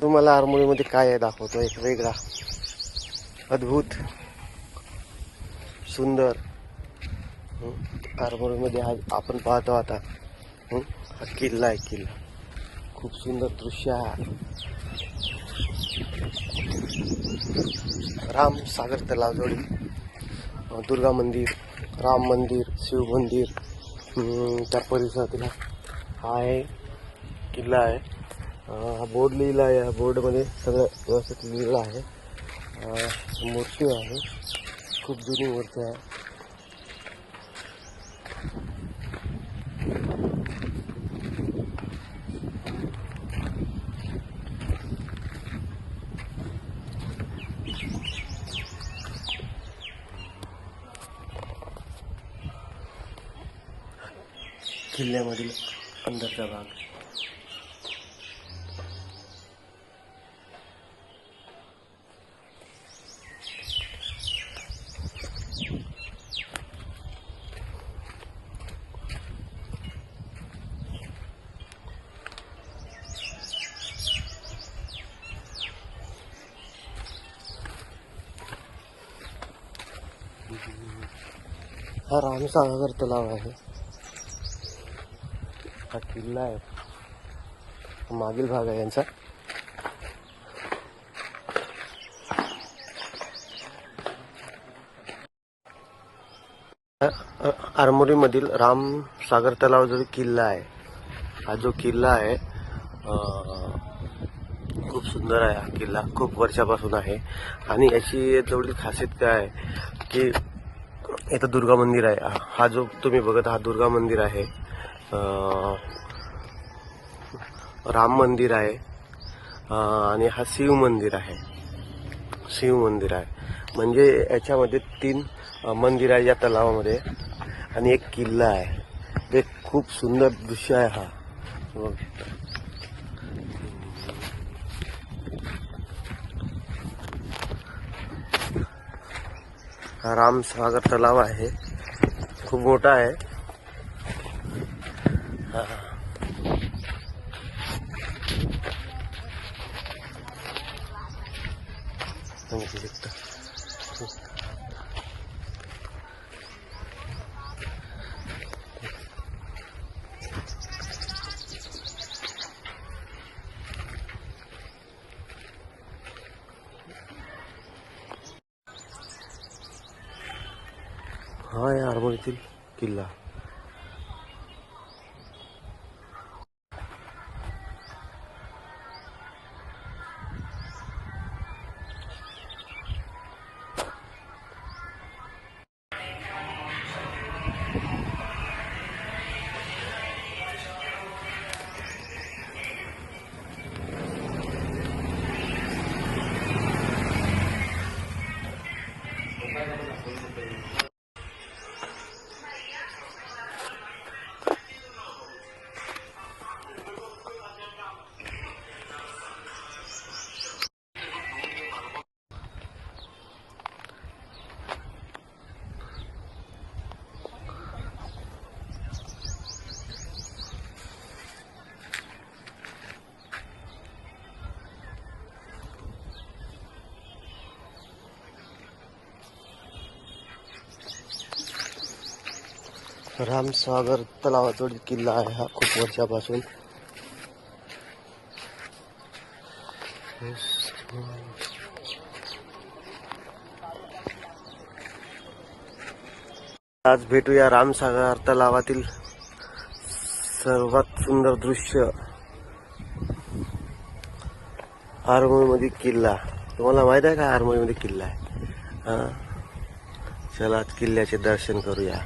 तुम्हाला आरमोरीमध्ये काय आहे दाखवतो, एक वेगळा अद्भुत सुंदर आरमोरीमध्ये आज आपण पाहतो आता हा किल्ला आहे. किल्ला खूप सुंदर दृश्य आहे. राम सागर तलावजवळ दुर्गा मंदिर, राम मंदिर, शिव मंदिर त्या परिसरातील हा आहे किल्ला आहे. हा बोर्ड लिहिला आहे. या बोर्डमध्ये सगळं व्यवस्थित लिहिलं आहे. मूर्ती आहे, खूप जुनी मूर्ती आहे. किल्ल्यामधील अंदरचा भाग. हा रामसागर तलाव आहे. हा किल्ला आहे. मागील भाग आहे यांचा. आरमोरीमधील रामसागर तलाव जो किल्ला आहे, हा जो किल्ला आहे खूप सुंदर आहे. हा किल्ला खूप वर्षापासून आहे आणि याची जवळील खासियत काय आहे की इथं दुर्गा मंदिर आहे. हा जो तुम्ही बघत हा दुर्गा मंदिर आहे, राम मंदिर आहे आणि हा शिव मंदिर आहे. शिव मंदिर आहे म्हणजे याच्यामध्ये 3 मंदिर आहे या तलावामध्ये आणि एक किल्ला आहे. ते खूप सुंदर दृश्य आहे. हा रामसागर तलाव आहे, खूप मोठा आहे. हा आहे आरमोरीतील किल्ला. रामसागर तलावाजवळ किल्ला आहे हा खूप वर्षापासून. आज भेटूया रामसागर तलावातील सर्वात सुंदर दृश्य, आरमोरीमध्ये किल्ला. तुम्हाला माहित आहे का आरमोरीमध्ये किल्ला आहे? चला आज किल्ल्याचे दर्शन करूया.